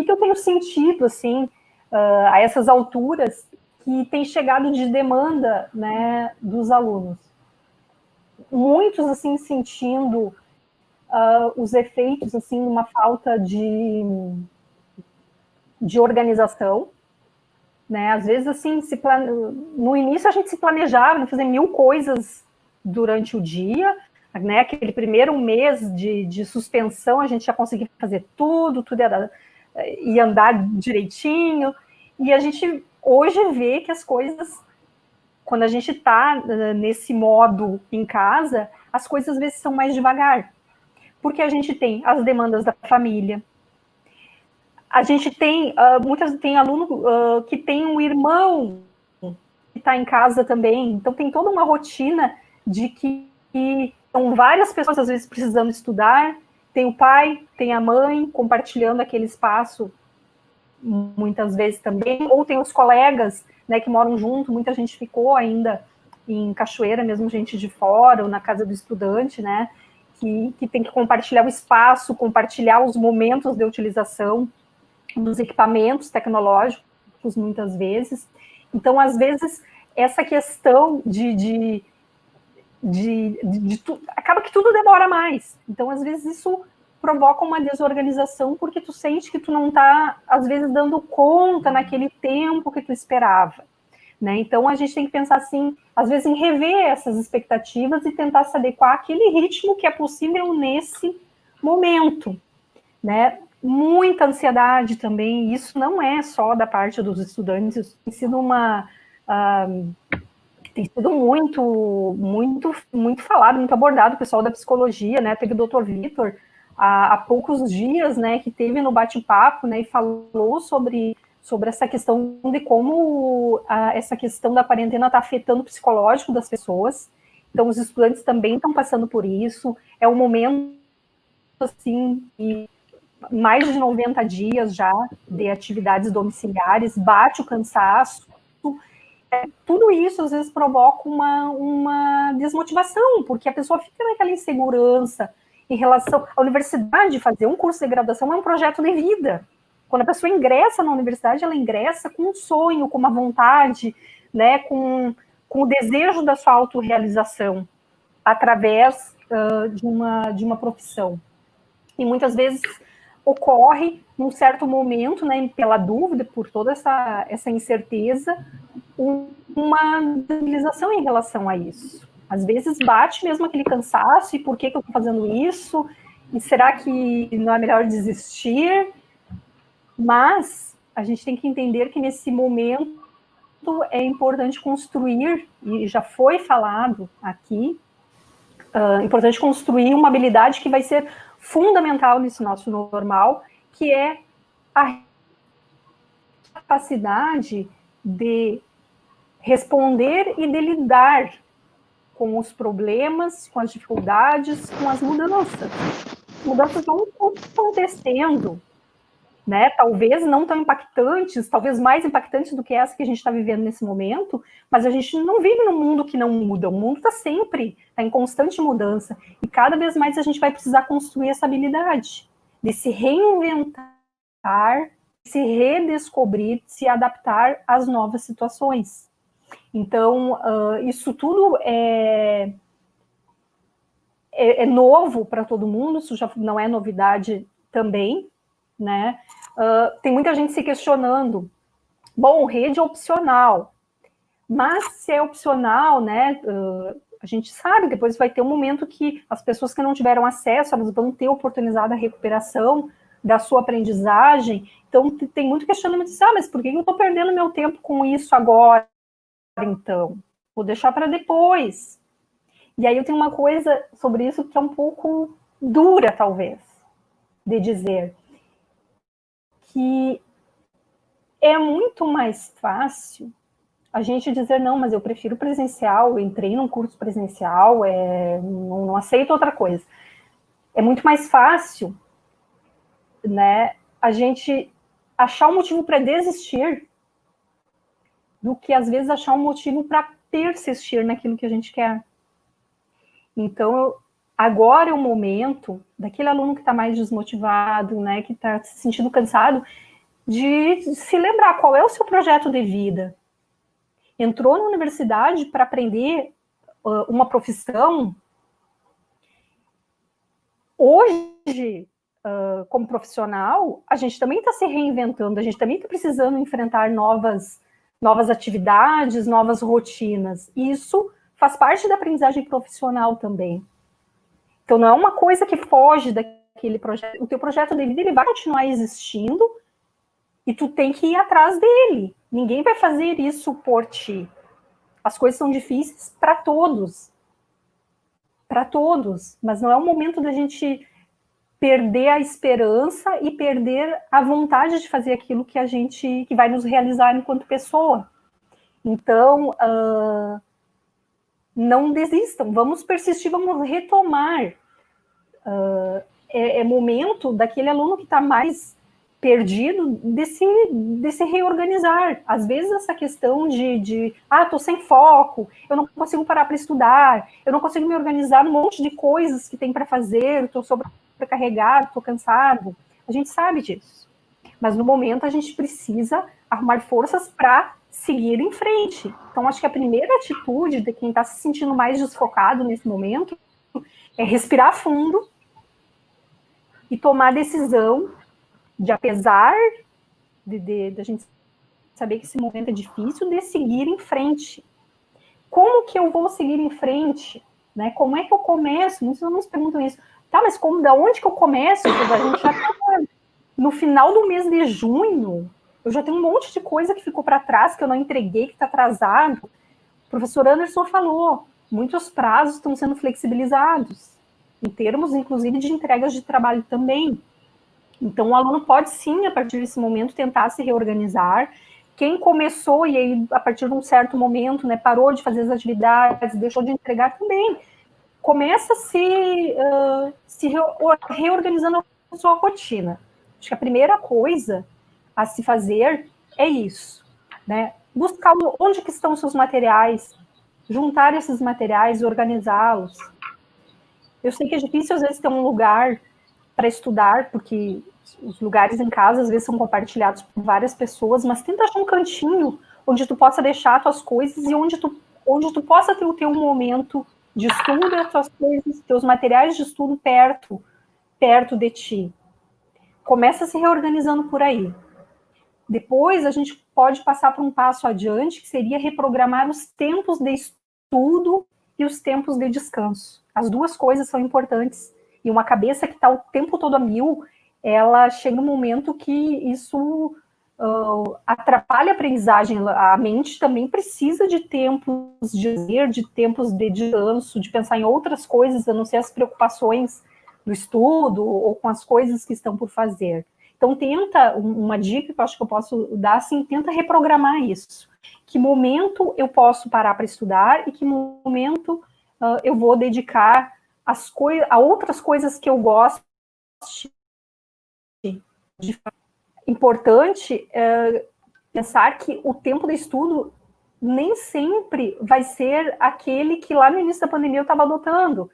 que eu tenho sentido, assim, a essas alturas, que tem chegado de demanda, né, dos alunos. Muitos, assim, sentindo os efeitos, assim, uma falta de organização, né? Às vezes, assim, no início a gente se planejava, fazer 1000 coisas durante o dia, né? Aquele primeiro mês de suspensão, a gente já conseguia fazer tudo ia andar direitinho, e a gente hoje vê que as coisas, quando a gente está nesse modo em casa, as coisas às vezes são mais devagar, porque a gente tem as demandas da família, a gente tem, tem aluno que tem um irmão que está em casa também, então tem toda uma rotina de que são várias pessoas às vezes precisando estudar, tem o pai, tem a mãe compartilhando aquele espaço muitas vezes também, ou tem os colegas, né, que moram junto, muita gente ficou ainda em Cachoeira, mesmo gente de fora, ou na casa do estudante, né, que tem que compartilhar o espaço, compartilhar os momentos de utilização dos equipamentos tecnológicos, muitas vezes. Então, às vezes, essa questão acaba que tudo demora mais. Então, às vezes, isso provoca uma desorganização, porque tu sente que tu não está, às vezes, dando conta naquele tempo que tu esperava. Né? Então, a gente tem que pensar, assim, às vezes, em rever essas expectativas e tentar se adequar àquele ritmo que é possível nesse momento. Né? Muita ansiedade também, isso não é só da parte dos estudantes, isso tem sido tem sido muito falado, muito abordado, o pessoal da psicologia, né? Teve o Dr. Vitor há poucos dias, né, que teve no bate-papo, né, e falou sobre essa questão de como essa questão da quarentena está afetando o psicológico das pessoas. Então, os estudantes também estão passando por isso. É um momento, assim, que mais de 90 dias já de atividades domiciliares, bate o cansaço. Tudo isso, às vezes, provoca uma desmotivação, porque a pessoa fica naquela insegurança em relação à universidade. Fazer um curso de graduação é um projeto de vida. Quando a pessoa ingressa na universidade, ela ingressa com um sonho, com uma vontade, né, com o desejo da sua autorrealização através de uma profissão. E muitas vezes ocorre, num certo momento, né, pela dúvida, por toda essa incerteza, uma debilização em relação a isso. Às vezes bate mesmo aquele cansaço, e por que eu estou fazendo isso? E será que não é melhor desistir? Mas a gente tem que entender que nesse momento é importante construir, e já foi falado aqui, é importante construir uma habilidade que vai ser fundamental nesse nosso normal, que é a capacidade de responder e de lidar com os problemas, com as dificuldades, com as mudanças. As mudanças vão acontecendo, né? Talvez não tão impactantes, talvez mais impactantes do que essa que a gente está vivendo nesse momento, mas a gente não vive num mundo que não muda, o mundo está sempre em constante mudança, e cada vez mais a gente vai precisar construir essa habilidade de se reinventar, se redescobrir, se adaptar às novas situações. Então, isso tudo é novo para todo mundo, isso já não é novidade também, né? Tem muita gente se questionando, bom, rede é opcional, mas se é opcional, né, a gente sabe, depois vai ter um momento que as pessoas que não tiveram acesso, elas vão ter oportunidade da recuperação da sua aprendizagem. Então, tem muito questionamento, mas por que eu estou perdendo meu tempo com isso agora, então? Vou deixar para depois. E aí eu tenho uma coisa sobre isso que é um pouco dura, talvez, de dizer, que é muito mais fácil a gente dizer, não, mas eu prefiro presencial, eu entrei num curso presencial, não aceito outra coisa. É muito mais fácil, né, a gente achar um motivo para desistir do que, às vezes, achar um motivo para persistir naquilo que a gente quer. Então, agora é o momento daquele aluno que está mais desmotivado, né, que está se sentindo cansado, de se lembrar qual é o seu projeto de vida. Entrou na universidade para aprender uma profissão. Hoje, como profissional, a gente também está se reinventando, a gente também está precisando enfrentar novas atividades, novas rotinas. E isso faz parte da aprendizagem profissional também. Então, não é uma coisa que foge daquele projeto. O teu projeto de vida ele vai continuar existindo e tu tem que ir atrás dele. Ninguém vai fazer isso por ti. As coisas são difíceis para todos. Para todos. Mas não é o momento da gente perder a esperança e perder a vontade de fazer aquilo que vai nos realizar enquanto pessoa. Então, não desistam, vamos persistir, vamos retomar. É momento daquele aluno que está mais perdido de se reorganizar. Às vezes essa questão estou sem foco, eu não consigo parar para estudar, eu não consigo me organizar num monte de coisas que tem para fazer, estou sobrecarregado, estou cansado. A gente sabe disso. Mas no momento a gente precisa arrumar forças para seguir em frente. Então, acho que a primeira atitude de quem está se sentindo mais desfocado nesse momento é respirar fundo e tomar a decisão de, apesar de a gente saber que esse momento é difícil, de seguir em frente. Como que eu vou seguir em frente? Né? Como é que eu começo? Muitos alunos perguntam isso. Tá, mas da onde que eu começo? A gente já está no final do mês de junho, eu já tenho um monte de coisa que ficou para trás, que eu não entreguei, que está atrasado. O professor Anderson falou, muitos prazos estão sendo flexibilizados, em termos, inclusive, de entregas de trabalho também. Então, o aluno pode, sim, a partir desse momento, tentar se reorganizar. Quem começou e aí, a partir de um certo momento, né, parou de fazer as atividades, deixou de entregar também, começa se reorganizando a sua rotina. Acho que a primeira coisa a se fazer é isso, né? Buscar onde que estão os seus materiais, juntar esses materiais, organizá-los. Eu sei que é difícil, às vezes, ter um lugar para estudar, porque os lugares em casa, às vezes, são compartilhados por várias pessoas, mas tenta achar um cantinho onde tu possa deixar as tuas coisas e onde tu possa ter o teu momento de estudo e as tuas coisas, teus materiais de estudo perto de ti. Começa se reorganizando por aí. Depois, a gente pode passar para um passo adiante, que seria reprogramar os tempos de estudo e os tempos de descanso. As duas coisas são importantes. E uma cabeça que está o tempo todo a mil, ela chega um momento que isso atrapalha a aprendizagem. A mente também precisa de tempos de lazer, de tempos de descanso, de pensar em outras coisas, a não ser as preocupações do estudo ou com as coisas que estão por fazer. Então, tenta, uma dica que eu acho que eu posso dar, assim, tenta reprogramar isso. Que momento eu posso parar para estudar e que momento eu vou dedicar a outras coisas que eu gosto. Importante pensar que o tempo de estudo nem sempre vai ser aquele que lá no início da pandemia eu estava adotando.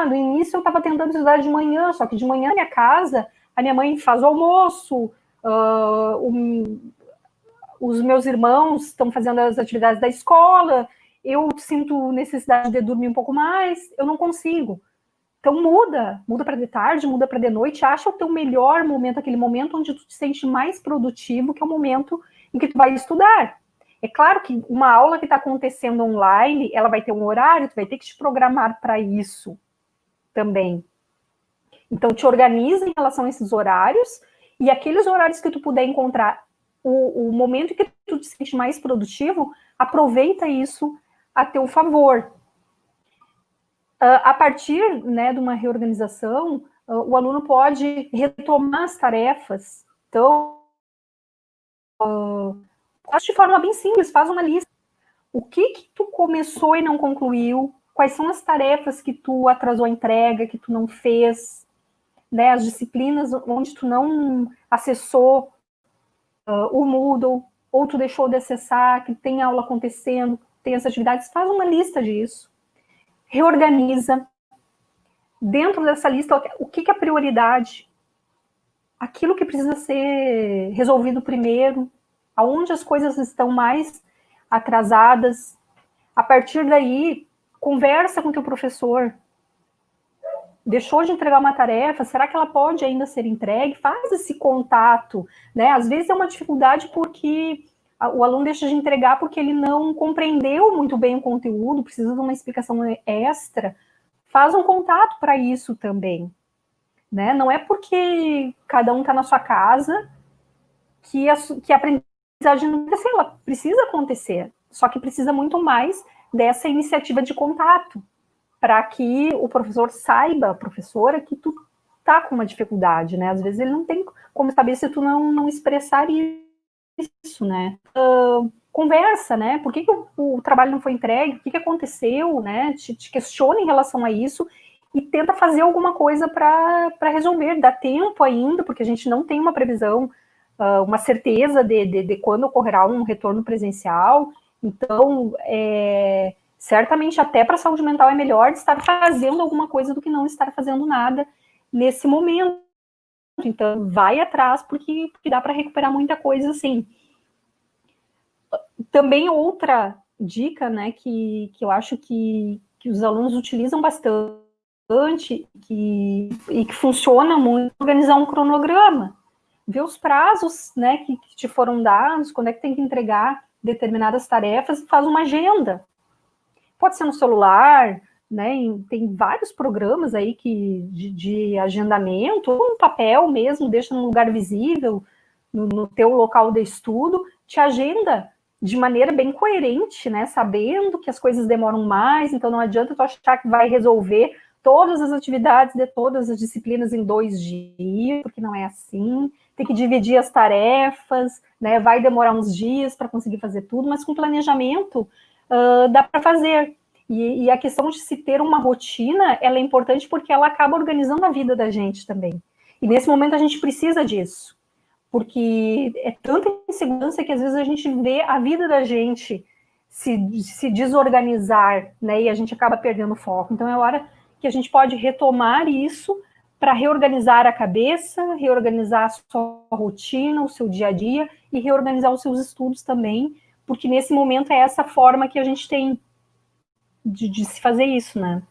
No início eu estava tentando estudar de manhã, só que de manhã na minha casa, a minha mãe faz o almoço, os meus irmãos estão fazendo as atividades da escola, eu sinto necessidade de dormir um pouco mais, eu não consigo. Então muda para de tarde, muda para de noite, acha o teu melhor momento, aquele momento onde tu te sente mais produtivo, que é o momento em que tu vai estudar. É claro que uma aula que está acontecendo online, ela vai ter um horário, tu vai ter que te programar para isso também. Então, te organiza em relação a esses horários, e aqueles horários que tu puder encontrar o momento em que tu te sente mais produtivo, aproveita isso a teu favor. A partir, né, de uma reorganização, o aluno pode retomar as tarefas. Então, faz de forma bem simples, faz uma lista. O que tu começou e não concluiu? Quais são as tarefas que tu atrasou a entrega, que tu não fez? Né, as disciplinas onde tu não acessou o Moodle, ou tu deixou de acessar, que tem aula acontecendo, tem as atividades, faz uma lista disso. Reorganiza. Dentro dessa lista, o que é prioridade? aquilo que precisa ser resolvido primeiro, aonde as coisas estão mais atrasadas. A partir daí, conversa com o teu professor. Deixou de entregar uma tarefa, será que ela pode ainda ser entregue? Faz esse contato, né? Às vezes é uma dificuldade porque o aluno deixa de entregar porque ele não compreendeu muito bem o conteúdo, precisa de uma explicação extra. Faz um contato para isso também, né? Não é porque cada um está na sua casa que a aprendizagem não precisa, ela precisa acontecer, só que precisa muito mais dessa iniciativa de contato, para que o professor saiba, a professora, que tu tá com uma dificuldade, né? Às vezes ele não tem como saber se tu não expressar isso, né? Conversa, né? Por que o trabalho não foi entregue? O que aconteceu, né? Te questiona em relação a isso e tenta fazer alguma coisa para resolver. Dá tempo ainda, porque a gente não tem uma previsão, uma certeza de quando ocorrerá um retorno presencial. Então, certamente até para a saúde mental é melhor estar fazendo alguma coisa do que não estar fazendo nada nesse momento. Então, vai atrás, porque dá para recuperar muita coisa, assim. Também outra dica, né, que eu acho que os alunos utilizam bastante e que funciona muito, organizar um cronograma. Ver os prazos, né, que te foram dados, quando é que tem que entregar determinadas tarefas, e faz uma agenda. Pode ser no celular, né? Tem vários programas aí de agendamento, ou no papel mesmo, deixa num lugar visível, no teu local de estudo, te agenda de maneira bem coerente, né? Sabendo que as coisas demoram mais, então não adianta tu achar que vai resolver todas as atividades de todas as disciplinas em 2 dias, porque não é assim. Tem que dividir as tarefas, né? Vai demorar uns dias para conseguir fazer tudo, mas com planejamento dá para fazer. E a questão de se ter uma rotina, ela é importante porque ela acaba organizando a vida da gente também. E nesse momento a gente precisa disso, porque é tanta insegurança que às vezes a gente vê a vida da gente se desorganizar, né? E a gente acaba perdendo o foco. Então é hora que a gente pode retomar isso para reorganizar a cabeça, reorganizar a sua rotina, o seu dia a dia e reorganizar os seus estudos também, porque nesse momento é essa forma que a gente tem de se fazer isso, né?